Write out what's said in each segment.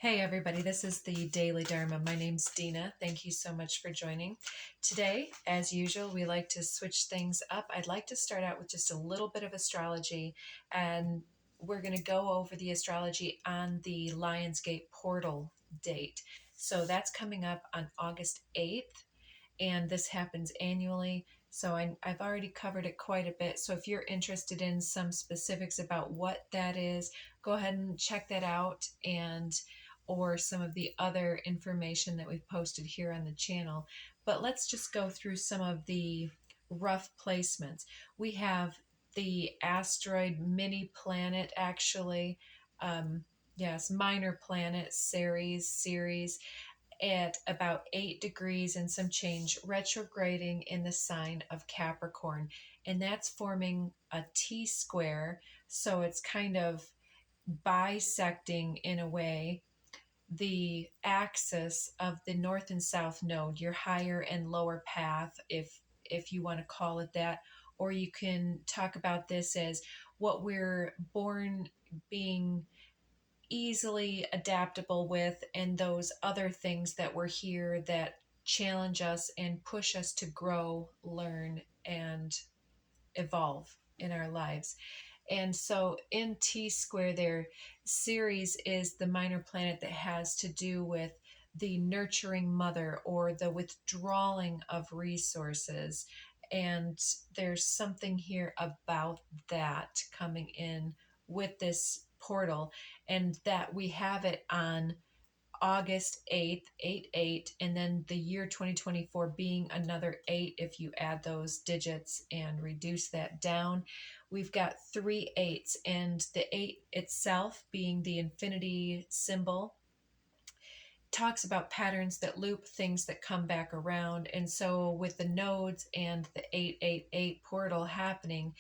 Hey everybody, this is the Daily Dharma. My name's Dina. Thank you so much for joining. Today, as usual, we like to switch things up. I'd like to start out with just a little bit of astrology, and we're going to go over the astrology on the Lionsgate portal date. So that's coming up on August 8th, and this happens annually. So I've already covered it quite a bit. So if you're interested in some specifics about what that is, go ahead and check that out, and or some of the other information that we've posted here on the channel. But let's just go through some of the rough placements. We have the asteroid mini planet, actually. Yes, minor planet series at about 8 degrees and some change, retrograding in the sign of Capricorn. And that's forming a T square. So it's kind of bisecting, in a way, the axis of the north and south node, your higher and lower path, if you want to call it that. Or you can talk about this as what we're born being easily adaptable with, and those other things that were here that challenge us and push us to grow, learn, and evolve in our lives. And so in T square there, Ceres is the minor planet that has to do with the nurturing mother or the withdrawing of resources. And there's something here about that coming in with this portal, and that we have it on August 8th, 8/8, and then the year 2024 being another 8 if you add those digits and reduce that down. We've got 3 8s, and the 8 itself, being the infinity symbol, talks about patterns that loop, things that come back around. And so with the nodes and the 888 portal happening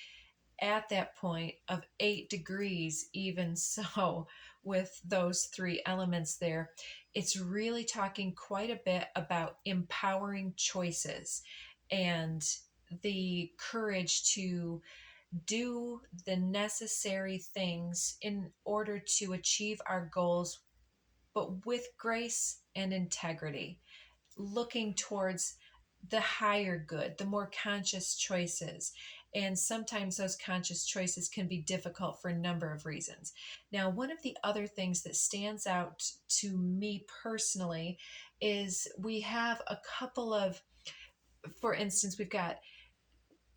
at that point of 8 degrees, even so, with those three elements there, it's really talking quite a bit about empowering choices and the courage to do the necessary things in order to achieve our goals, but with grace and integrity, looking towards the higher good, the more conscious choices. And sometimes those conscious choices can be difficult for a number of reasons. Now, one of the other things that stands out to me personally is we have a couple of, for instance, we've got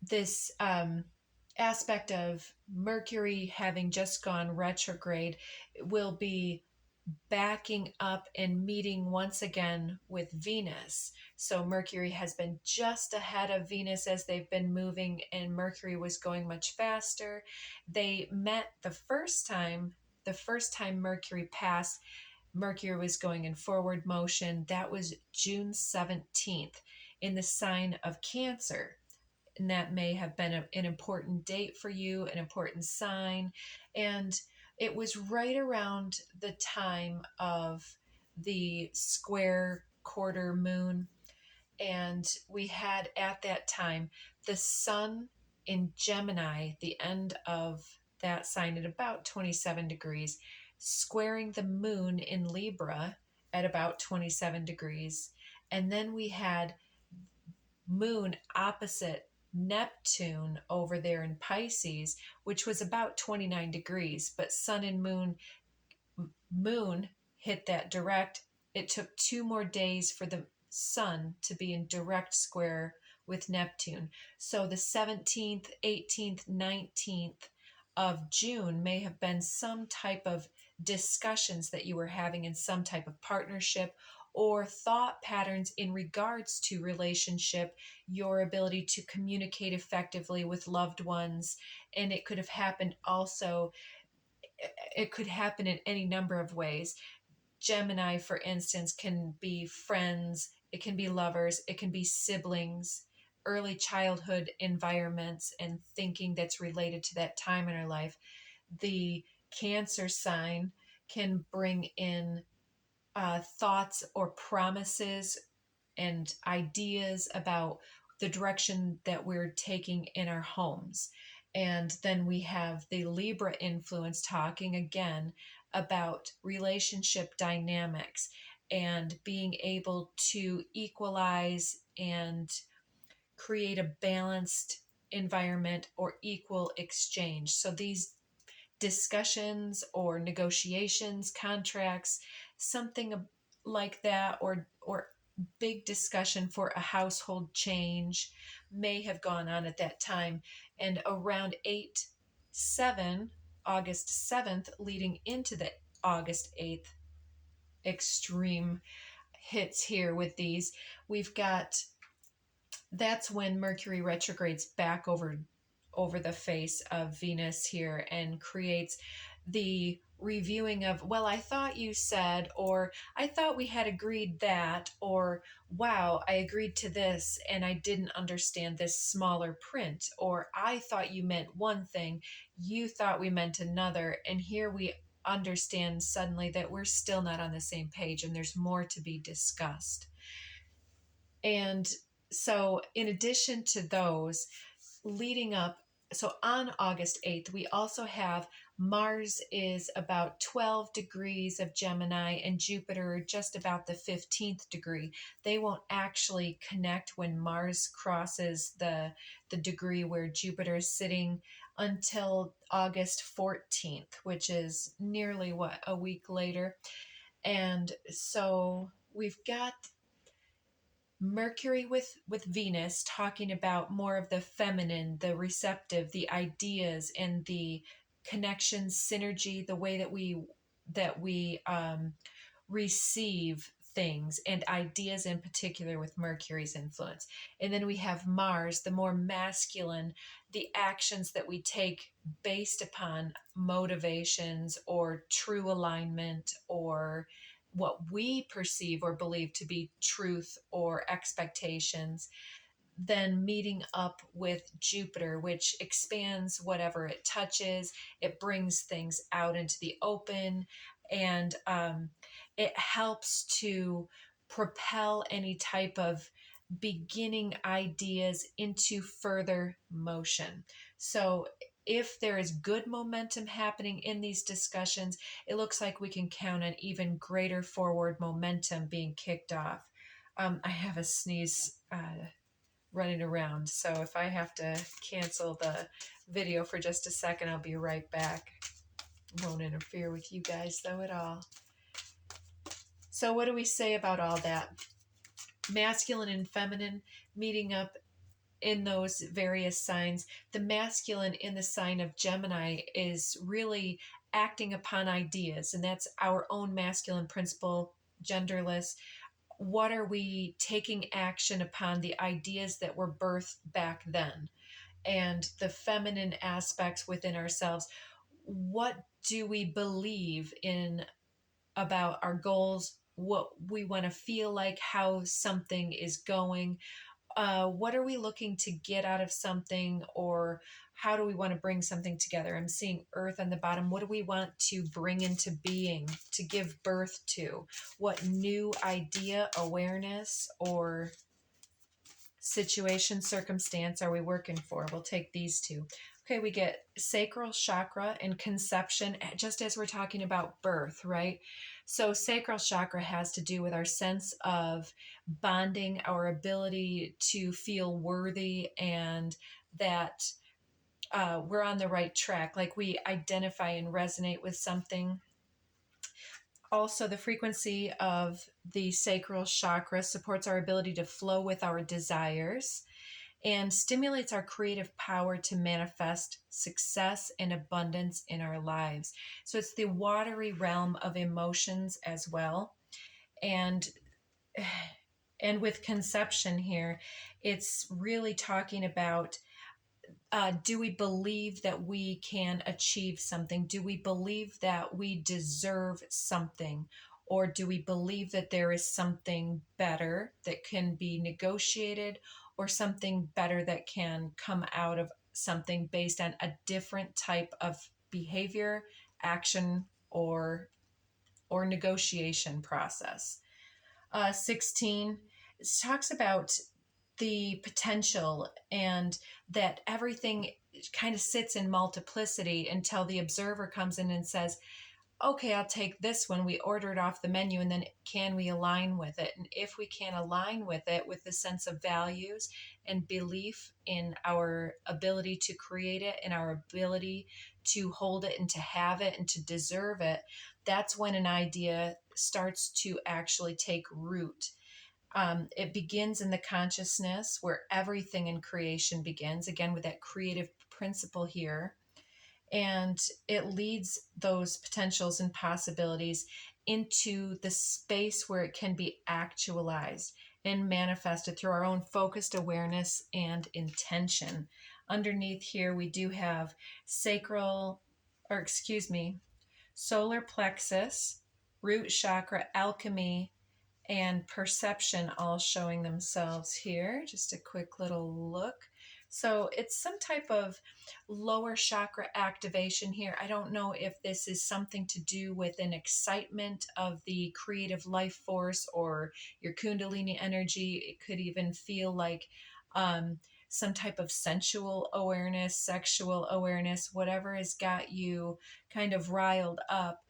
this aspect of Mercury having just gone retrograde will be backing up and meeting once again with Venus. So Mercury has been just ahead of Venus as they've been moving, and Mercury was going much faster. They met the first time Mercury passed. Mercury was going in forward motion. That was June 17th in the sign of Cancer. And that may have been an important date for you, an important sign. And it was right around the time of the square quarter moon. And we had at that time the sun in Gemini, the end of that sign at about 27 degrees, squaring the moon in Libra at about 27 degrees. And then we had moon opposite Neptune over there in Pisces, which was about 29 degrees, but sun and moon hit that direct. It took 2 more days for the sun to be in direct square with Neptune. So the 17th, 18th, 19th of June may have been some type of discussions that you were having in some type of partnership, or thought patterns in regards to relationship, your ability to communicate effectively with loved ones. And it could have happened also, it could happen in any number of ways. Gemini, for instance, can be friends, it can be lovers, it can be siblings, early childhood environments and thinking that's related to that time in our life. The Cancer sign can bring in thoughts or promises and ideas about the direction that we're taking in our homes. And then we have the Libra influence talking again about relationship dynamics and being able to equalize and create a balanced environment or equal exchange. So these discussions or negotiations, contracts, something like that, or big discussion for a household change may have gone on at that time. And around 7 August 7th, leading into the August 8th extreme hits here with these, we've got, that's when Mercury retrogrades back over the face of Venus here and creates the reviewing of, well, I thought you said, or I thought we had agreed that, or wow, I agreed to this and I didn't understand this smaller print, or I thought you meant one thing, you thought we meant another, and here we understand suddenly that we're still not on the same page and there's more to be discussed. And so, in addition to those, leading up, so on August 8th, we also have Mars is about 12 degrees of Gemini and Jupiter just about the 15th degree. They won't actually connect when Mars crosses the degree where Jupiter is sitting until August 14th, which is nearly a week later. And so we've got Mercury with Venus talking about more of the feminine, the receptive, the ideas and the connection, synergy, the way that we receive things and ideas in particular with Mercury's influence. And then we have Mars, the more masculine, the actions that we take based upon motivations or true alignment or what we perceive or believe to be truth or expectations, then meeting up with Jupiter, which expands whatever it touches. It brings things out into the open, and it helps to propel any type of beginning ideas into further motion. So if there is good momentum happening in these discussions, it looks like we can count on even greater forward momentum being kicked off. I have a sneeze running around, so if I have to cancel the video for just a second, I'll be right back. Won't interfere with you guys though at all. So what do we say about all that? Masculine and feminine meeting up in those various signs. The masculine in the sign of Gemini is really acting upon ideas, and that's our own masculine principle, genderless. What are we taking action upon the ideas that were birthed back then? And the feminine aspects within ourselves. What do we believe in about our goals? What we want to feel like, how something is going? What are we looking to get out of something, or how do we want to bring something together? I'm seeing Earth on the bottom. What do we want to bring into being, to give birth to? What new idea, awareness, or situation, circumstance are we working for? We'll take these two. Okay, we get sacral chakra and conception, just as we're talking about birth, right? So sacral chakra has to do with our sense of bonding, our ability to feel worthy, and that we're on the right track, like we identify and resonate with something. Also, the frequency of the sacral chakra supports our ability to flow with our desires and stimulates our creative power to manifest success and abundance in our lives. So it's the watery realm of emotions as well. And with conception here, it's really talking about, do we believe that we can achieve something? Do we believe that we deserve something? Or do we believe that there is something better that can be negotiated, or something better that can come out of something based on a different type of behavior, action, or negotiation process? 16 talks about the potential, and that everything kind of sits in multiplicity until the observer comes in and says, okay, I'll take this one. We order it off the menu, and then can we align with it? And if we can align with it with the sense of values and belief in our ability to create it and our ability to hold it and to have it and to deserve it, that's when an idea starts to actually take root. It begins in the consciousness where everything in creation begins, again, with that creative principle here, and it leads those potentials and possibilities into the space where it can be actualized and manifested through our own focused awareness and intention. Underneath here, we do have solar plexus, root chakra, alchemy, and perception all showing themselves here. Just a quick little look. So it's some type of lower chakra activation here. I don't know if this is something to do with an excitement of the creative life force or your Kundalini energy. It could even feel like some type of sensual awareness, sexual awareness, whatever has got you kind of riled up.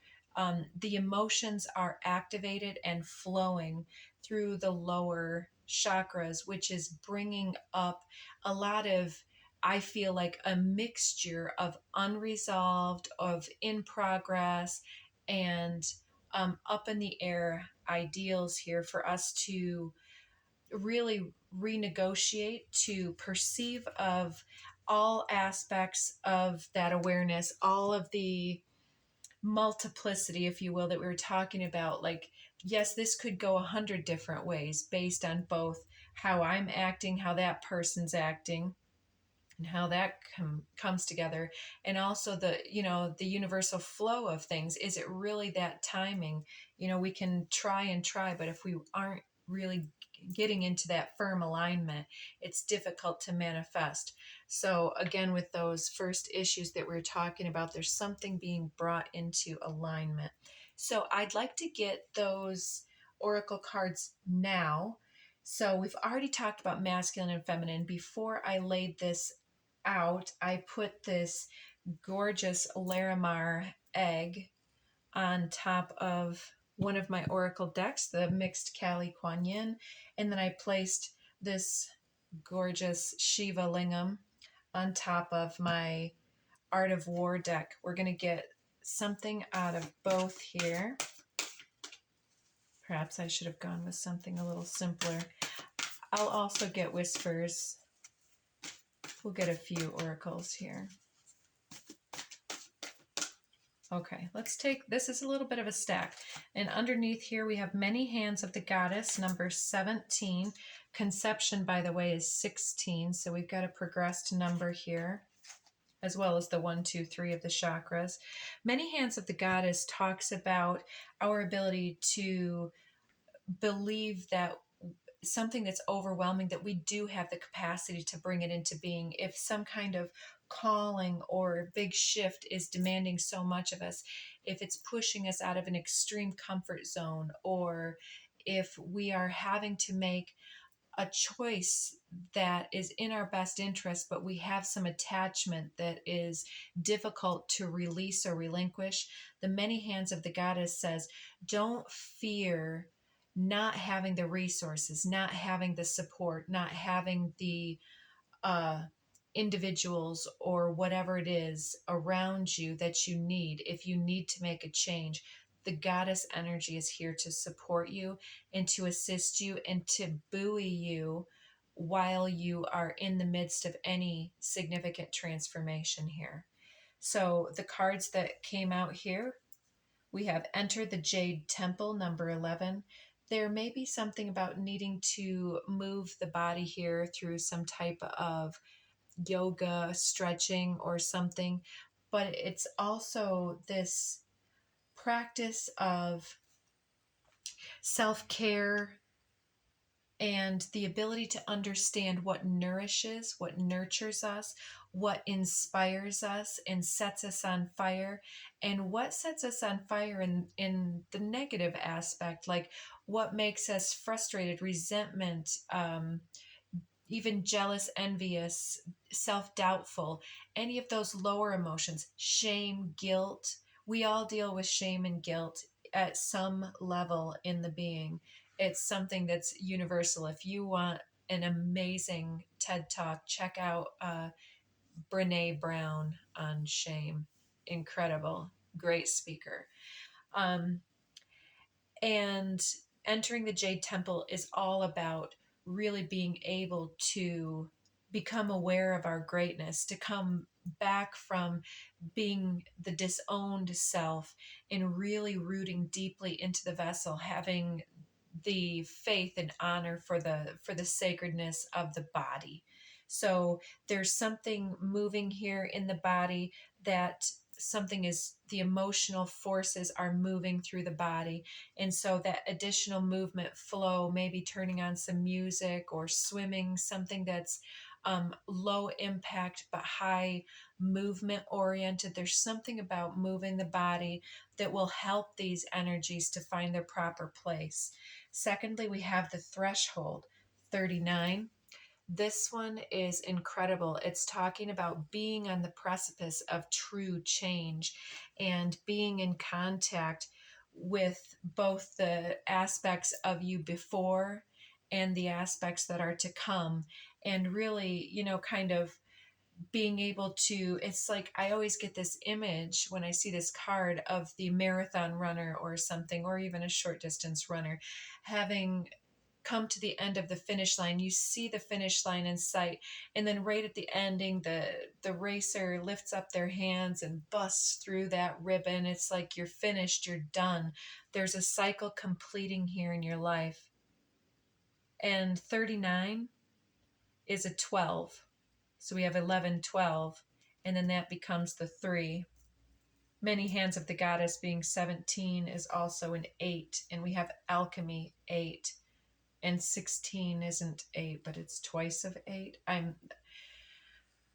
The emotions are activated and flowing through the lower chakras, which is bringing up a lot of, I feel like, a mixture of unresolved, of in progress, and up in the air ideals here for us to really renegotiate, to perceive of all aspects of that awareness, all of the multiplicity, if you will, that we were talking about. Like, yes, this could go 100 different ways based on both how I'm acting, how that person's acting, and how that comes together, and also the universal flow of things. Is it really that timing? We can try and try, but if we aren't really getting into that firm alignment, it's difficult to manifest. So again, with those first issues that we're talking about, there's something being brought into alignment. So I'd like to get those oracle cards now. So we've already talked about masculine and feminine. Before I laid this out, I put this gorgeous Larimar egg on top of one of my oracle decks, the mixed Kali Kuan Yin, and then I placed this gorgeous Shiva Lingam on top of my Art of War deck. We're going to get something out of both here. Perhaps I should have gone with something a little simpler. I'll also get whispers. We'll get a few oracles here. Okay, let's take, this is a little bit of a stack. And underneath here we have many hands of the goddess, number 17. Conception, by the way, is 16. So we've got a progressed number here, as well as the 1, 2, 3 of the chakras. Many hands of the goddess talks about our ability to believe that something that's overwhelming, that we do have the capacity to bring it into being. If some kind of calling or big shift is demanding so much of us, if it's pushing us out of an extreme comfort zone, or if we are having to make a choice that is in our best interest, but we have some attachment that is difficult to release or relinquish, the many hands of the goddess says, don't fear not having the resources, not having the support, not having the uh, individuals or whatever it is around you that you need. If you need to make a change, the goddess energy is here to support you and to assist you and to buoy you while you are in the midst of any significant transformation here. So the cards that came out here, we have Enter the Jade Temple, number 11. There may be something about needing to move the body here through some type of yoga, stretching, or something, but it's also this practice of self-care and the ability to understand what nourishes, what nurtures us, what inspires us and sets us on fire, and what sets us on fire in the negative aspect, like what makes us frustrated, resentment, even jealous, envious, self-doubtful, any of those lower emotions, shame, guilt, we all deal with shame and guilt at some level in the being. It's something that's universal. If you want an amazing TED Talk, check out Brene Brown on shame. Incredible, great speaker. Um, and entering the Jade Temple is all about really being able to become aware of our greatness, to come back from being the disowned self and really rooting deeply into the vessel, having the faith and honor for the sacredness of the body. So there's something moving here in the body, that something is, the emotional forces are moving through the body, and so that additional movement flow, maybe turning on some music or swimming, something that's low impact but high movement oriented. There's something about moving the body that will help these energies to find their proper place. Secondly, we have the threshold, 39. This one is incredible. It's talking about being on the precipice of true change and being in contact with both the aspects of you before and the aspects that are to come. And really, kind of being able to, it's like I always get this image when I see this card of the marathon runner or something, or even a short distance runner, having come to the end of the finish line. You see the finish line in sight, and then right at the ending, the racer lifts up their hands and busts through that ribbon. It's like you're finished, you're done. There's a cycle completing here in your life. And 39 is a 12. So we have 11, 12, and then that becomes the 3. Many hands of the goddess being 17 is also an 8, and we have alchemy 8, and 16 isn't 8, but it's twice of 8. I'm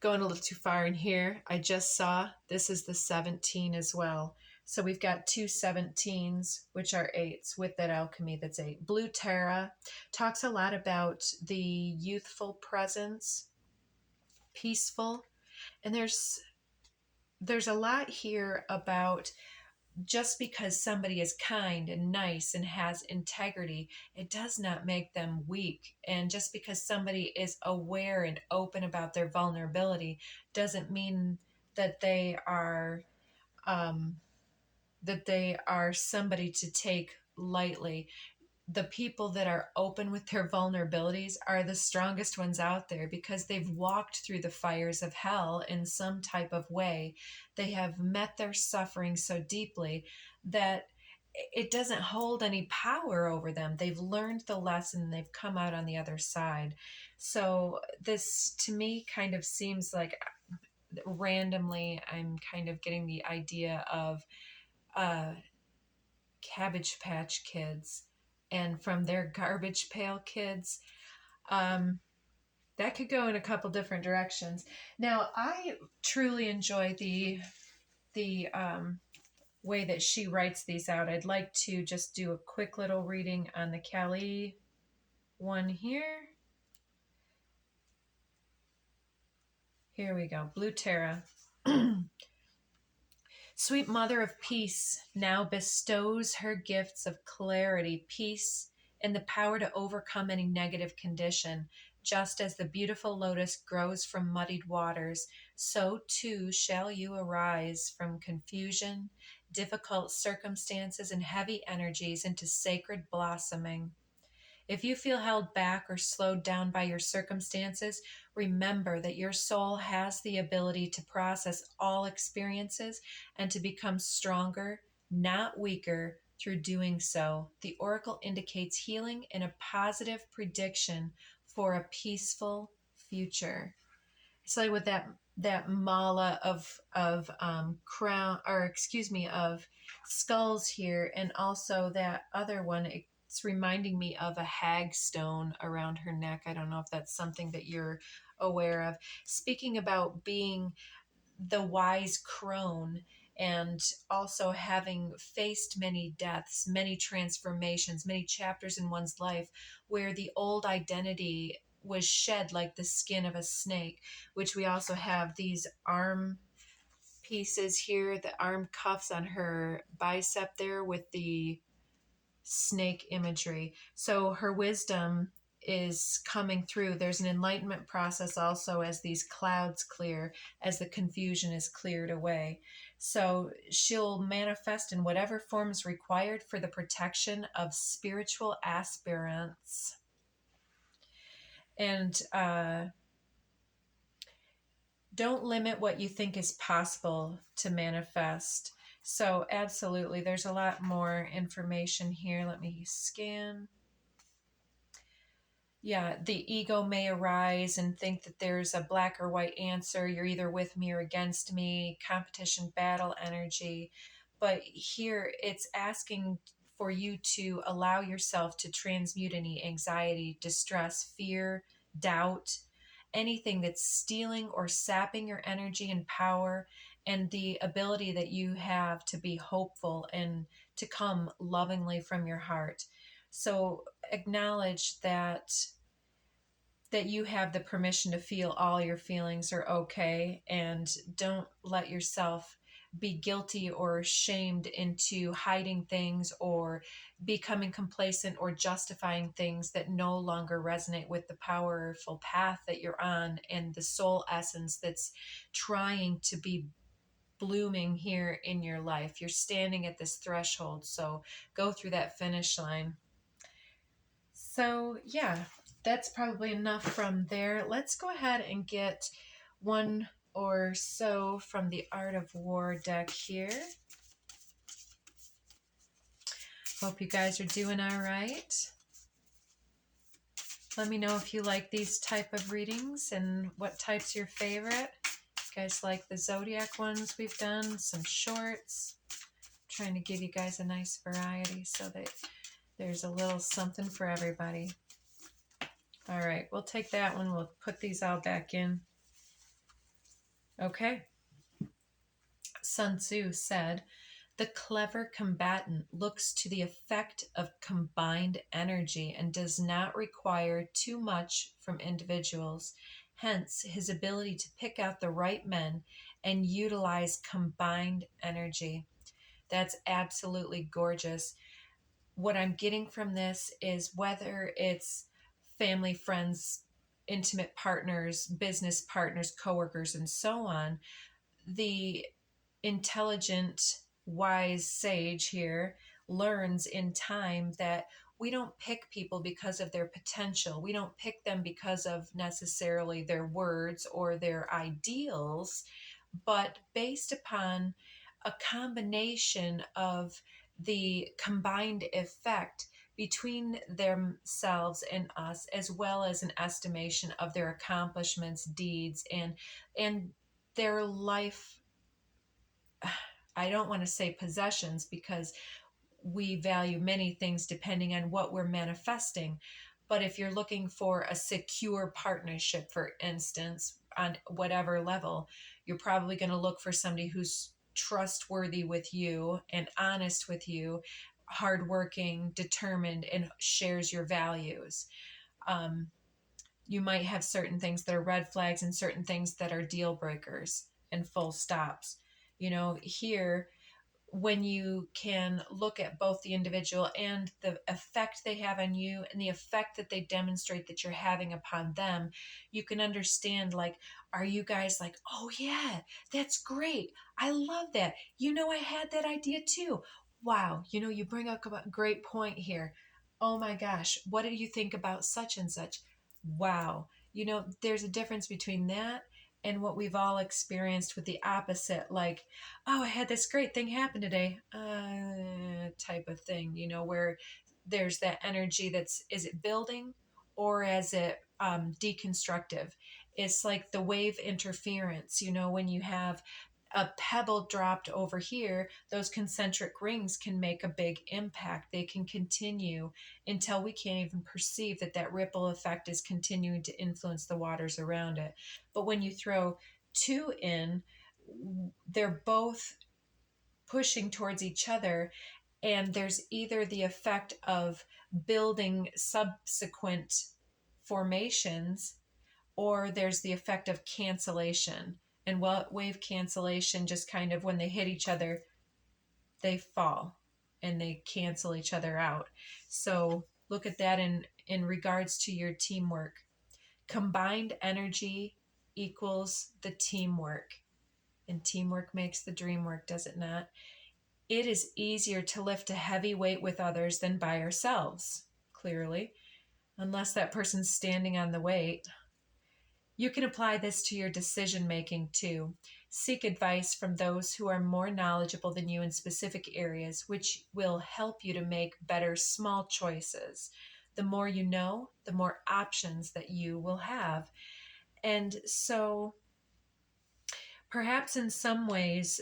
going a little too far in here. I just saw this is the 17 as well. So we've got two 17s, which are 8s, with that alchemy that's 8. Blue Terra talks a lot about the youthful presence, peaceful, and there's a lot here about just because somebody is kind and nice and has integrity, it does not make them weak. And just because somebody is aware and open about their vulnerability doesn't mean that they are somebody to take lightly. The people that are open with their vulnerabilities are the strongest ones out there, because they've walked through the fires of hell in some type of way. They have met their suffering so deeply that it doesn't hold any power over them. They've learned the lesson and they've come out on the other side. So this to me kind of seems like, randomly, I'm kind of getting the idea of Cabbage Patch Kids, and from their Garbage Pail Kids. That could go in a couple different directions. Now, I truly enjoy the way that she writes these out. I'd like to just do a quick little reading on the Kali one here. Here we go. Blue Terra. Sweet Mother of Peace now bestows her gifts of clarity, peace, and the power to overcome any negative condition. Just as the beautiful lotus grows from muddied waters, so too shall you arise from confusion, difficult circumstances, and heavy energies into sacred blossoming. If you feel held back or slowed down by your circumstances, remember that your soul has the ability to process all experiences and to become stronger, not weaker, through doing so. The oracle indicates healing and a positive prediction for a peaceful future. So with that mala of crown, or excuse me, of skulls here, and also that other one, it's reminding me of a hag stone around her neck. I don't know if that's something that you're aware of. Speaking about being the wise crone, and also having faced many deaths, many transformations, many chapters in one's life where the old identity was shed like the skin of a snake, which we also have these arm pieces here, the arm cuffs on her bicep there with the snake imagery. So her wisdom is coming through. There's an enlightenment process also as these clouds clear, as the confusion is cleared away. So she'll manifest in whatever form is required for the protection of spiritual aspirants. And don't limit what you think is possible to manifest. So, absolutely, there's a lot more information here. Let me scan. Yeah, the ego may arise and think that there's a black or white answer. You're either with me or against me, competition, battle energy. But here it's asking for you to allow yourself to transmute any anxiety, distress, fear, doubt, anything that's stealing or sapping your energy and power, and the ability that you have to be hopeful and to come lovingly from your heart. So acknowledge that you have the permission to feel all your feelings are okay, and don't let yourself be guilty or shamed into hiding things or becoming complacent or justifying things that no longer resonate with the powerful path that you're on and the soul essence that's trying to be blooming here in your life. You're standing at this threshold, so go through that finish line. So, yeah, that's probably enough from there. Let's go ahead and get one or so from the Art of War deck here. Hope you guys are doing all right. Let me know if you like these type of readings and what type's your favorite. You guys like the Zodiac ones we've done, some shorts. I'm trying to give you guys a nice variety so that there's a little something for everybody. All right, we'll take that one. We'll put these all back in. Okay. Sun Tzu said, "The clever combatant looks to the effect of combined energy and does not require too much from individuals. Hence, his ability to pick out the right men and utilize combined energy." That's absolutely gorgeous. What I'm getting from this is whether it's family, friends, intimate partners, business partners, coworkers, and so on, the intelligent, wise sage here learns in time that we don't pick people because of their potential. We don't pick them because of necessarily their words or their ideals, but based upon a combination of the combined effect between themselves and us, as well as an estimation of their accomplishments, deeds, and their life. I don't want to say possessions because we value many things depending on what we're manifesting. But if you're looking for a secure partnership, for instance, on whatever level, you're probably going to look for somebody who's trustworthy with you and honest with you, hardworking, determined, and shares your values. You might have certain things that are red flags and certain things that are deal breakers and full stops. Here, when you can look at both the individual and the effect they have on you and the effect that they demonstrate that you're having upon them, you can understand, like, are you guys like, oh yeah, that's great, I love that, I had that idea too, wow, you bring up a great point here, oh my gosh, what do you think about such and such, wow. There's a difference between that and what we've all experienced with the opposite, like, oh, I had this great thing happen today, type of thing, where there's that energy is it building or is it deconstructive? It's like the wave interference, when you have a pebble dropped over here, those concentric rings can make a big impact. They can continue until we can't even perceive that ripple effect is continuing to influence the waters around it. But when you throw two in, they're both pushing towards each other, and there's either the effect of building subsequent formations or there's the effect of cancellation. And wave cancellation, just kind of when they hit each other, they fall and they cancel each other out. So look at that in regards to your teamwork. Combined energy equals the teamwork, and teamwork makes the dream work, does it not? It is easier to lift a heavy weight with others than by ourselves, clearly, unless that person's standing on the weight. You can apply this to your decision making too. Seek advice from those who are more knowledgeable than you in specific areas, which will help you to make better small choices. The more you know, the more options that you will have. And so, perhaps in some ways,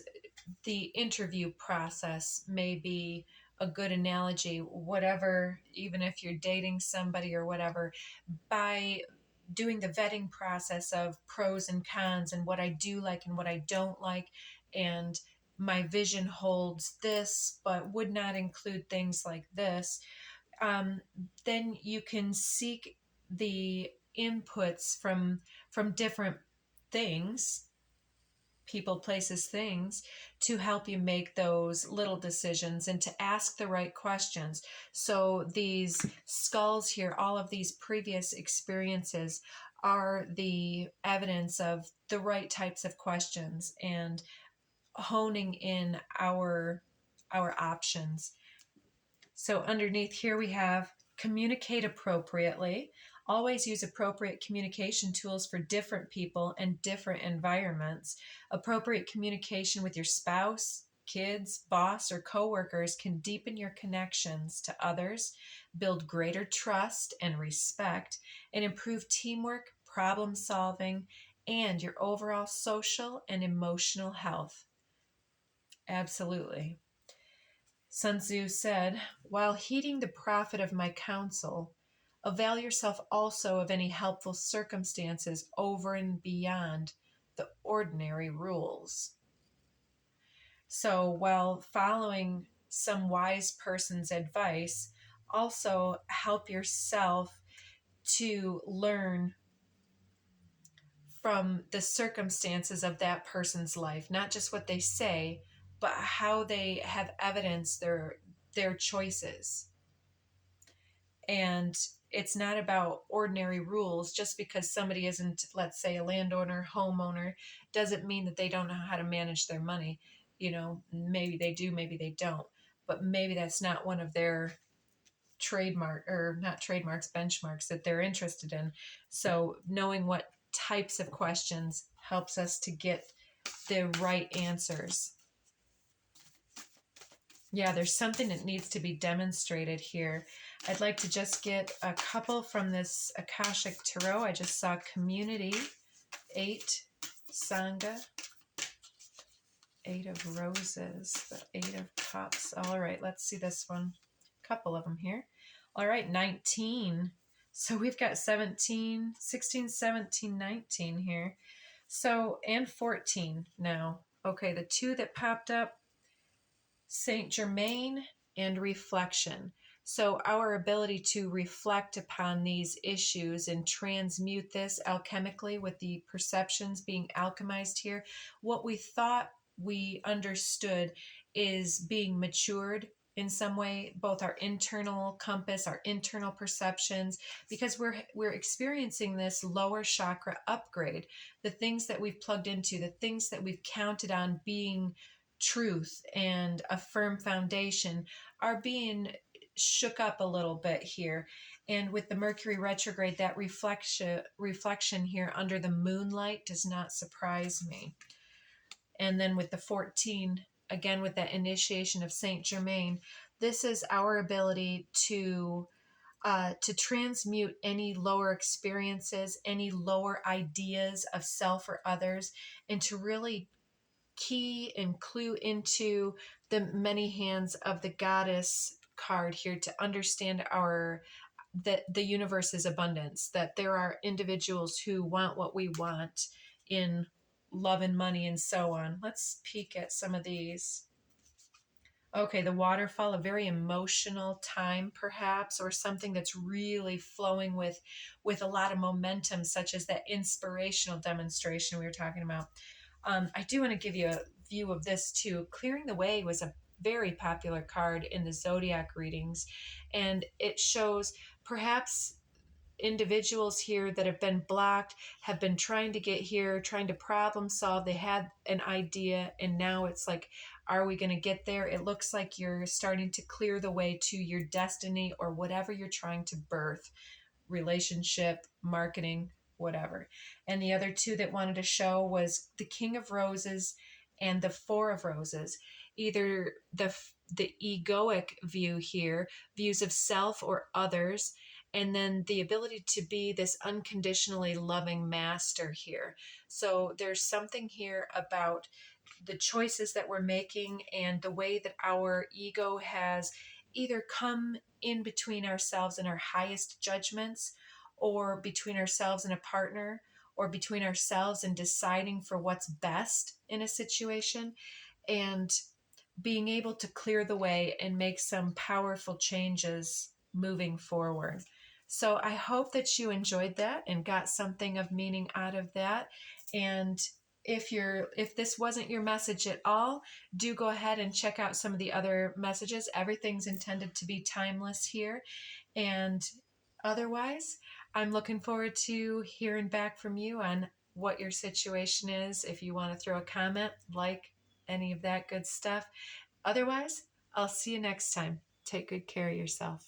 the interview process may be a good analogy, whatever, even if you're dating somebody or whatever, by doing the vetting process of pros and cons and what I do like and what I don't like, and my vision holds this but would not include things like this, then you can seek the inputs from different things, people, places, things, to help you make those little decisions and to ask the right questions. So these skulls here, all of these previous experiences, are the evidence of the right types of questions and honing in our options. So underneath here we have communicate appropriately. Always use appropriate communication tools for different people and different environments. Appropriate communication with your spouse, kids, boss, or coworkers can deepen your connections to others, build greater trust and respect, and improve teamwork, problem solving, and your overall social and emotional health. Absolutely. Sun Tzu said, while heeding the profit of my counsel, avail yourself also of any helpful circumstances over and beyond the ordinary rules. So, while following some wise person's advice, also help yourself to learn from the circumstances of that person's life, not just what they say, but how they have evidenced their choices. And it's not about ordinary rules. Just because somebody isn't, let's say, a landowner, homeowner, doesn't mean that they don't know how to manage their money. You know, maybe they do, maybe they don't, but maybe that's not one of their trademark, or not trademarks, benchmarks that they're interested in. So knowing what types of questions helps us to get the right answers. Yeah, there's something that needs to be demonstrated here. I'd like to just get a couple from this Akashic Tarot. I just saw Community, 8, Sangha, 8 of Roses, the 8 of Cups. All right, let's see this one. A couple of them here. All right, 19. So we've got 17, 16, 17, 19 here. So, and 14 now. Okay, the 2 that popped up, Saint Germain and reflection. So our ability to reflect upon these issues and transmute this alchemically with the perceptions being alchemized here, what we thought we understood is being matured in some way, both our internal compass, our internal perceptions, because we're experiencing this lower chakra upgrade. The things that we've plugged into, the things that we've counted on being truth and a firm foundation, are being shook up a little bit here. And with the Mercury retrograde, that reflection here under the moonlight does not surprise me. And then with the 14, again with that initiation of Saint Germain, this is our ability to transmute any lower experiences, any lower ideas of self or others, and to really key and clue into the many hands of the goddess card here, to understand that the universe is abundance, that there are individuals who want what we want in love and money and so on. Let's peek at some of these. Okay, the waterfall, a very emotional time perhaps, or something that's really flowing with a lot of momentum, such as that inspirational demonstration we were talking about. I do want to give you a view of this too. Clearing the Way was a very popular card in the zodiac readings, and it shows perhaps individuals here that have been blocked, have been trying to get here, trying to problem solve. They had an idea, and now it's like, are we going to get there? It looks like you're starting to clear the way to your destiny or whatever you're trying to birth, relationship, marketing, whatever. And the other two that wanted to show was the King of Roses and the Four of Roses. Either the egoic view here, views of self or others, and then the ability to be this unconditionally loving master here. So there's something here about the choices that we're making and the way that our ego has either come in between ourselves and our highest judgments, or between ourselves and a partner, or between ourselves and deciding for what's best in a situation, and being able to clear the way and make some powerful changes moving forward. So I hope that you enjoyed that and got something of meaning out of that. And if this wasn't your message at all, do go ahead and check out some of the other messages. Everything's intended to be timeless here. And otherwise, I'm looking forward to hearing back from you on what your situation is. If you want to throw a comment, like, any of that good stuff. Otherwise, I'll see you next time. Take good care of yourself.